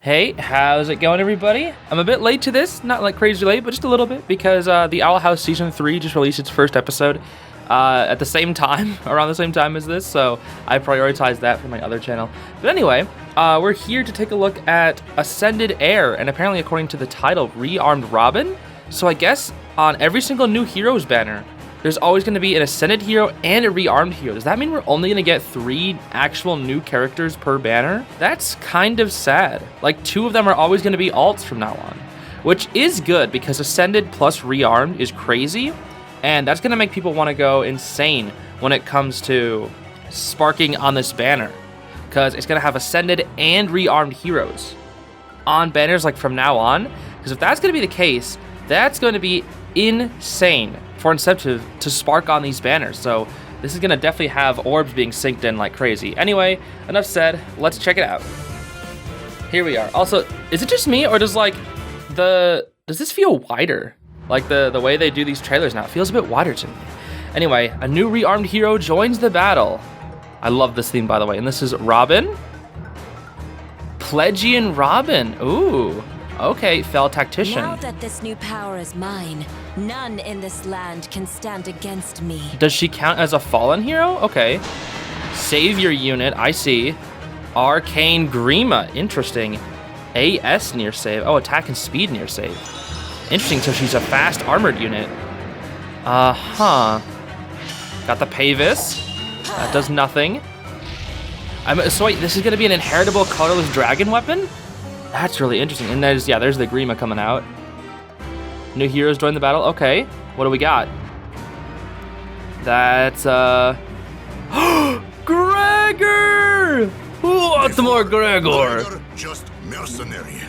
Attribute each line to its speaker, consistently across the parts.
Speaker 1: Hey, how's it going, everybody? I'm a bit late to this, not like crazy late, but just a little bit, because the Owl House Season 3 just released its first episode at the same time, around the same time as this, so I prioritized that for my other channel. But anyway, we're here to take a look at Ascended Eir, and apparently according to the title, Rearmed Robin. So I guess on every single new Heroes banner, there's always going to be an Ascended hero and a Rearmed hero. Does that mean we're only going to get 3 actual new characters per banner? That's kind of sad. Like 2 of them are always going to be alts from now on, which is good because Ascended plus Rearmed is crazy, and that's going to make people want to go insane when it comes to sparking on this banner, because it's going to have Ascended and Rearmed heroes on banners like from now on. Because if that's going to be the case, that's going to be insane for incentive to spark on these banners. So this is going to definitely have orbs being synced in like crazy. Anyway, enough said, let's check it out. Here we are. Also, is it just me, or does this feel wider? Like the way they do these trailers now, it feels a bit wider to me. Anyway, a new Rearmed hero joins the battle. I love this theme, by the way, and this is Robin. Pledgian Robin. Ooh. Okay, fell tactician.
Speaker 2: Now that this new power is mine, none in this land can stand against me.
Speaker 1: Does she count as a fallen hero? Okay. Savior unit, I see. Arcane Grima, interesting. AS near save. Oh, attack and speed near save. Interesting, so she's a fast armored unit. Got the Pavis. That does nothing. So wait, this is gonna be an inheritable colorless dragon weapon? That's really interesting. And there's the Grima coming out. New heroes join the battle. Okay, what do we got? That's Gregor! Who wants more Gregor?
Speaker 3: Just mercenary.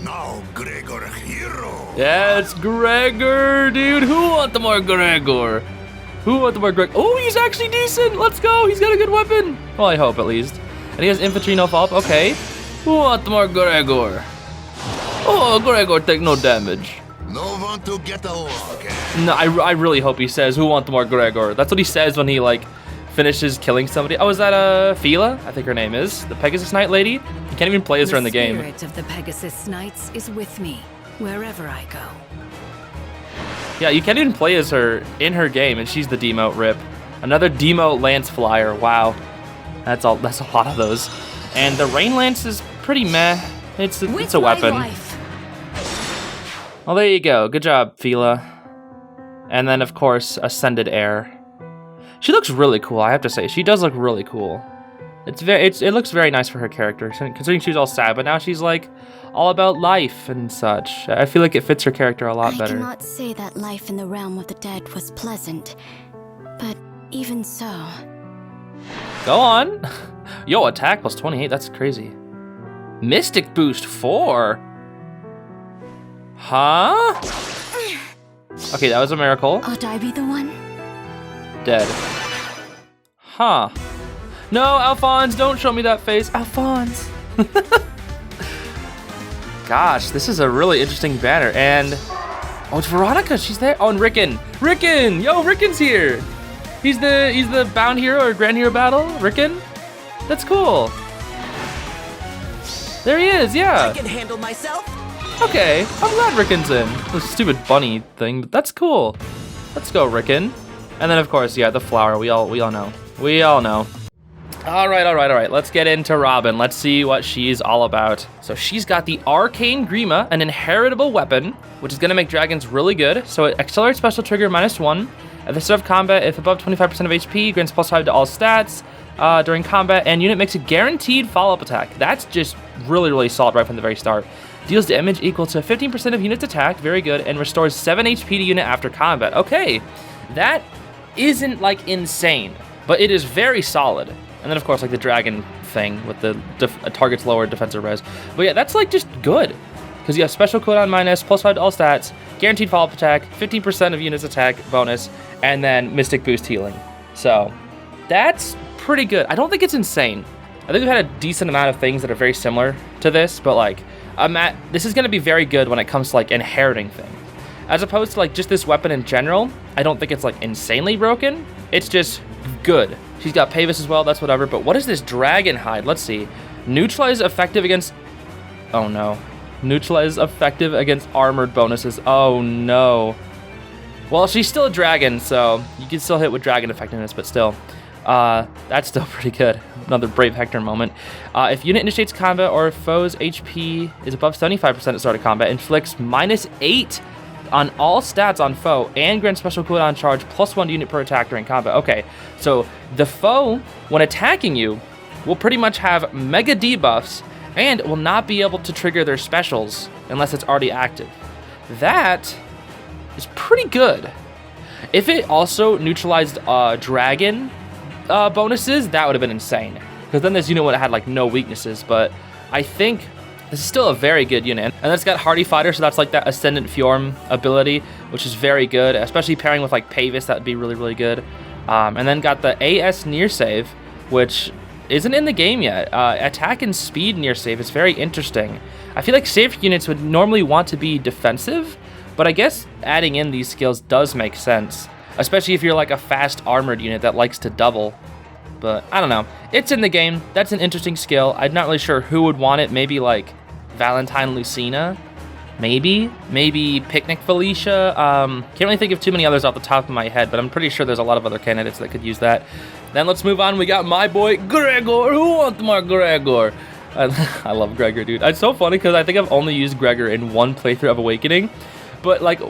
Speaker 3: Now Gregor hero.
Speaker 1: Yeah, it's Gregor, dude. Who wants more Gregor? Who wants more Gregor? Oh, he's actually decent. Let's go. He's got a good weapon. Well, I hope at least. And he has infantry, no follow-up. Okay. Who wants more Gregor? Oh, Gregor take no damage.
Speaker 3: No want to get a look.
Speaker 1: No, I really hope he says, who wants more Gregor? That's what he says when he, like, finishes killing somebody. Oh, is that Phila? I think her name is. The Pegasus Knight lady? You can't even play as her in the game.
Speaker 4: The spirit of the Pegasus Knights is with me, wherever I go.
Speaker 1: Yeah, you can't even play as her in her game, and she's the demote rip. Another demote lance flyer. Wow. That's a lot of those. And the rain lance is pretty meh. It's a weapon. Well, there you go. Good job, Phila. And then, of course, Ascended Eir. She looks really cool, I have to say. She does look really cool. It looks very nice for her character, considering she was all sad, but now she's like all about life and such. I feel like it fits her character a lot better.
Speaker 5: I cannot say that life in the realm of the dead was pleasant, but even so.
Speaker 1: Go on. Yo, attack plus 28, that's crazy. Mystic boost 4. Huh? Okay, that was a miracle.
Speaker 5: Ought I be the one?
Speaker 1: Dead. Huh. No, Alphonse, don't show me that face. Alphonse. Gosh, this is a really interesting banner. And, oh, it's Veronica, she's there. Oh, and Rickon. Rickon, yo, Rickon's here. He's the bound hero or grand hero battle, Rickon. That's cool. There he is, yeah.
Speaker 6: I can handle myself.
Speaker 1: Okay, I'm glad Rickon's in. This stupid bunny thing, but that's cool. Let's go, Rickon. And then, of course, yeah, the flower. We all know. We all know. All right. Let's get into Robin. Let's see what she's all about. So she's got the Arcane Grima, an inheritable weapon, which is going to make dragons really good. So it accelerates special trigger -1. At the start of combat, if above 25% of HP, grants +5 to all stats during combat, and unit makes a guaranteed follow-up attack. That's just really, really solid right from the very start. Deals damage equal to 15% of unit's attack, very good, and restores 7 HP to unit after combat. Okay, that isn't like insane, but it is very solid. And then of course like the dragon thing with the target's lower defensive res. But yeah, that's like just good. Because you have special cooldown minus, +5 to all stats, guaranteed follow-up attack, 15% of unit's attack bonus, and then mystic boost healing. So that's pretty good. I don't think it's insane. I think we've had a decent amount of things that are very similar to this, but like, this is going to be very good when it comes to like inheriting things. As opposed to like just this weapon in general, I don't think it's like insanely broken. It's just good. She's got Pavis as well, that's whatever. But what is this dragon hide? Let's see. Neutralize effective against Oh no. Neutralize effective against armored bonuses. Oh no. Well, she's still a dragon, so you can still hit with dragon effectiveness, but still. That's still pretty good. Another Brave Hector moment. If unit initiates combat or foe's HP is above 75% at the start of combat, inflicts -8 on all stats on foe and grants special cooldown charge +1 unit per attack during combat. Okay, so the foe, when attacking you, will pretty much have mega debuffs and will not be able to trigger their specials unless it's already active. That is pretty good. If it also neutralized dragon bonuses, that would have been insane. Because then this unit would have had like no weaknesses, but I think this is still a very good unit. And it's got Hardy Fighter, so that's like that Ascendant Fjorm ability, which is very good, especially pairing with like Pavis, that would be really, really good. And then got the AS Near Save, which isn't in the game yet. Attack and Speed Near Save is very interesting. I feel like safe units would normally want to be defensive, but I guess adding in these skills does make sense, especially if you're like a fast armored unit that likes to double. But I don't know. It's in the game. That's an interesting skill. I'm not really sure who would want it. Maybe like Valentine Lucina. Maybe Picnic Felicia. Can't really think of too many others off the top of my head, but I'm pretty sure there's a lot of other candidates that could use that. Then let's move on. We got my boy Gregor. Who wants more Gregor? I love Gregor, dude. It's so funny because I think I've only used Gregor in one playthrough of Awakening, but like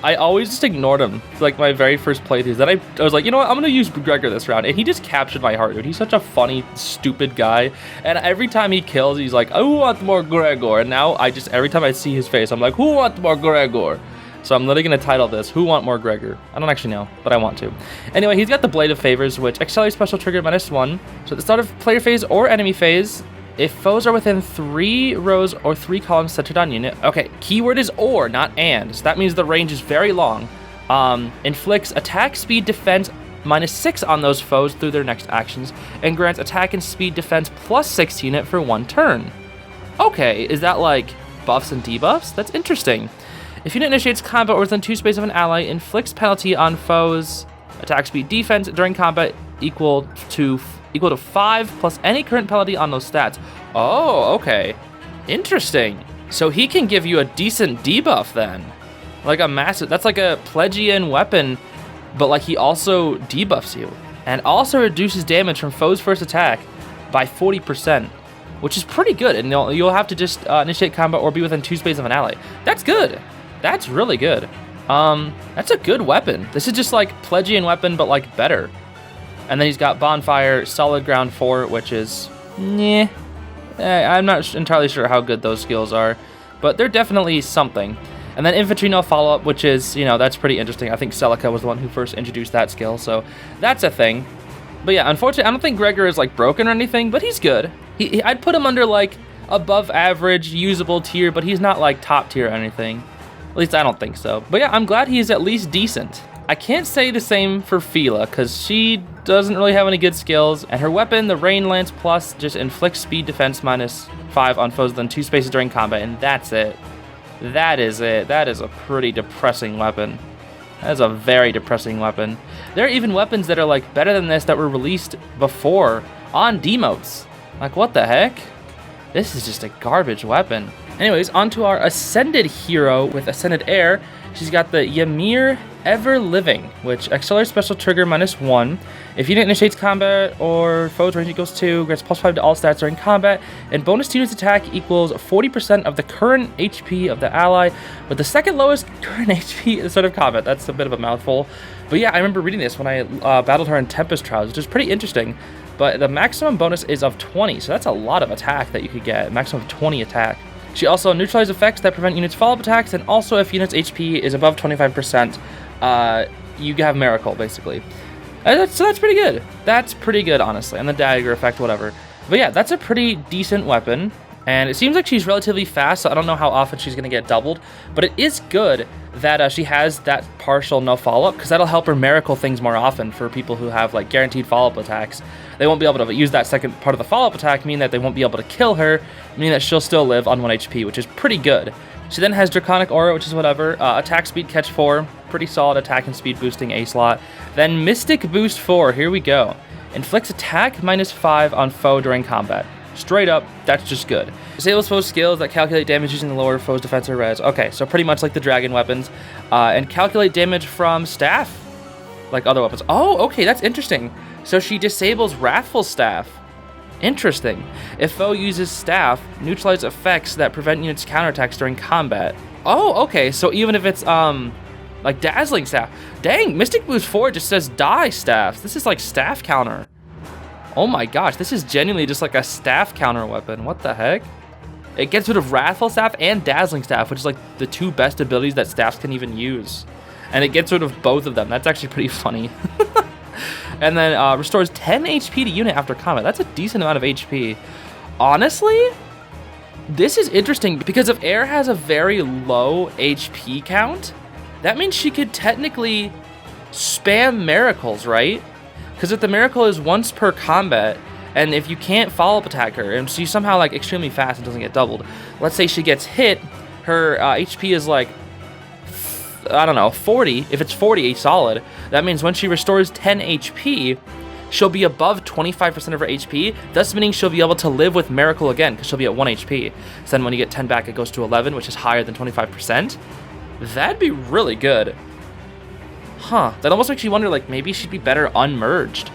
Speaker 1: I always just ignored him. It's like my very first playthroughs. Then I was like, you know what? I'm going to use Gregor this round. And he just captured my heart, dude. He's such a funny, stupid guy. And every time he kills, he's like, I want more Gregor. And now every time I see his face, I'm like, who wants more Gregor? So I'm literally going to title this, Who Want More Gregor? I don't actually know, but I want to. Anyway, he's got the Blade of Favors, which accelerates special trigger -1. So at the start of player phase or enemy phase, if foes are within 3 rows or 3 columns centered on unit. Okay, keyword is or, not and. So that means the range is very long. Inflicts attack, speed, defense -6 on those foes through their next actions, and grants attack and speed defense +6 unit for 1 turn. Okay, is that like buffs and debuffs? That's interesting. If unit initiates combat or within 2 space of an ally, inflicts penalty on foes attack, speed, defense during combat equal to 5 plus any current penalty on those stats. Oh, okay. Interesting. So he can give you a decent debuff then. Like a massive, that's like a Plegian weapon, but like he also debuffs you. And also reduces damage from foe's first attack by 40%, which is pretty good. And you'll have to just initiate combat or be within 2 space of an ally. That's good. That's really good. That's a good weapon. This is just like Plegian weapon, but like better. And then he's got Bonfire, Solid Ground 4, which is, I'm not entirely sure how good those skills are, but they're definitely something. And then Infantry No Follow-Up, which is, that's pretty interesting. I think Celica was the one who first introduced that skill, so that's a thing. But yeah, unfortunately, I don't think Gregor is like broken or anything, but he's good. I'd put him under like above average, usable tier, but he's not like top tier or anything. At least I don't think so. But yeah, I'm glad he's at least decent. I can't say the same for Phila, because she doesn't really have any good skills, and her weapon, the Rain Lance Plus, just inflicts speed defense -5 on foes within 2 spaces during combat, and that's it. That is it. That is a pretty depressing weapon. That is a very depressing weapon. There are even weapons that are like better than this that were released before on demotes. Like, what the heck? This is just a garbage weapon. Anyways, on to our Ascended hero with Ascended Eir. She's got the Ymir Ever Living, which accelerates special trigger -1. If unit initiates combat or foe's range equals 2, grants +5 to all stats during combat, and bonus to unit's attack equals 40% of the current HP of the ally, with the second lowest current HP at the start of combat. That's a bit of a mouthful. But yeah, I remember reading this when I battled her in Tempest Trials, which is pretty interesting. But the maximum bonus is of 20, so that's a lot of attack that you could get, maximum of 20 attack. She also neutralizes effects that prevent units' follow-up attacks, and also if units' HP is above 25%, you have Miracle, basically. So that's pretty good. That's pretty good, honestly. And the dagger effect, whatever. But yeah, that's a pretty decent weapon. And it seems like she's relatively fast, so I don't know how often she's going to get doubled. But it is good that she has that partial no follow-up, because that'll help her Miracle things more often for people who have like guaranteed follow-up attacks. They won't be able to use that second part of the follow-up attack, meaning that they won't be able to kill her, meaning that she'll still live on 1 HP, which is pretty good. She then has Draconic Aura, which is whatever. Attack Speed Catch 4, pretty solid attack and speed boosting A slot. Then Mystic Boost 4, here we go. Inflicts attack -5 on foe during combat. Straight up, that's just good. Disables foes skills that calculate damage using the lower foe's defense or res. Okay, so pretty much like the dragon weapons. And calculate damage from staff, like other weapons. Oh, okay, that's interesting. So she disables Wrathful Staff. Interesting. If foe uses staff, neutralize effects that prevent units' counterattacks during combat. Oh, okay, so even if it's like Dazzling Staff. Dang, Mystic Boost 4 just says die staffs. This is like staff counter. Oh my gosh, this is genuinely just like a staff counter weapon. What the heck? It gets rid of Wrathful Staff and Dazzling Staff, which is like the two best abilities that staffs can even use. And it gets rid of both of them. That's actually pretty funny. And then restores 10 HP to unit after combat. That's a decent amount of HP. Honestly, this is interesting because if Eir has a very low HP count, that means she could technically spam miracles, right? Because if the miracle is once per combat, and if you can't follow-up attack her, and she's somehow like extremely fast and doesn't get doubled, let's say she gets hit, her HP is like, I don't know, 40. If it's 40 solid, that means when she restores 10 HP, she'll be above 25% of her HP, thus meaning she'll be able to live with Miracle again, because she'll be at 1 HP. So then when you get 10 back, it goes to 11, which is higher than 25%. That'd be really good. Huh, that almost makes you wonder, like, maybe she'd be better unmerged.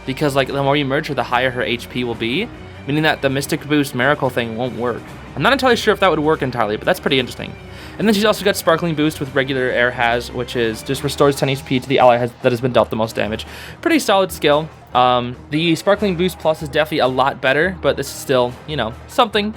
Speaker 1: Because, like, the more you merge her, the higher her HP will be, meaning that the Mystic Boost Miracle thing won't work. I'm not entirely sure if that would work entirely, but that's pretty interesting. And then she's also got Sparkling Boost with regular Eir has, which is just restores 10 HP to the ally that has been dealt the most damage. Pretty solid skill. The Sparkling Boost Plus is definitely a lot better, but this is still, you know, something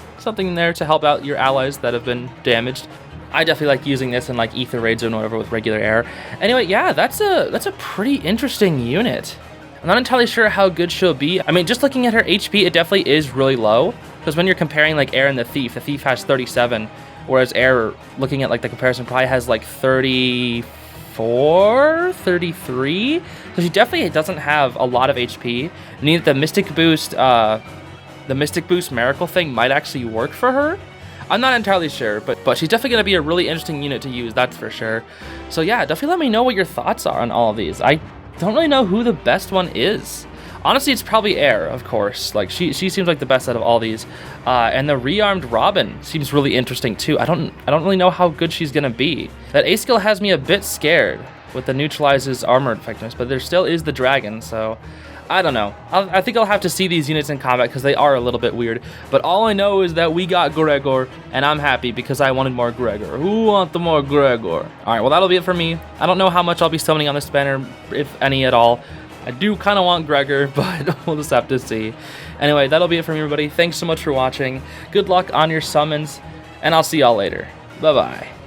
Speaker 1: there to help out your allies that have been damaged. I definitely like using this in like Ether Raids or whatever with regular Eir. Anyway, yeah, that's a pretty interesting unit. I'm not entirely sure how good she'll be. I mean, just looking at her HP, it definitely is really low. Because when you're comparing like Eir and the Thief has 37, whereas Eir, looking at like the comparison, probably has like 34, 33. So she definitely doesn't have a lot of HP. Meaning that the Mystic Boost Miracle thing might actually work for her. I'm not entirely sure, but she's definitely going to be a really interesting unit to use, that's for sure. So yeah, definitely let me know what your thoughts are on all of these. I don't really know who the best one is. Honestly, it's probably Eir, of course. Like, she seems like the best out of all these. And the Rearmed Robin seems really interesting too. I don't really know how good she's going to be. That A skill has me a bit scared with the neutralizes armor effectiveness, but there still is the dragon, so I don't know. I think I'll have to see these units in combat because they are a little bit weird. But all I know is that we got Gregor, and I'm happy because I wanted more Gregor. Who wants the more Gregor? Alright, well that'll be it for me. I don't know how much I'll be summoning on this banner, if any at all. I do kind of want Gregor, but we'll just have to see. Anyway, that'll be it for me, everybody. Thanks so much for watching. Good luck on your summons, and I'll see y'all later. Bye-bye.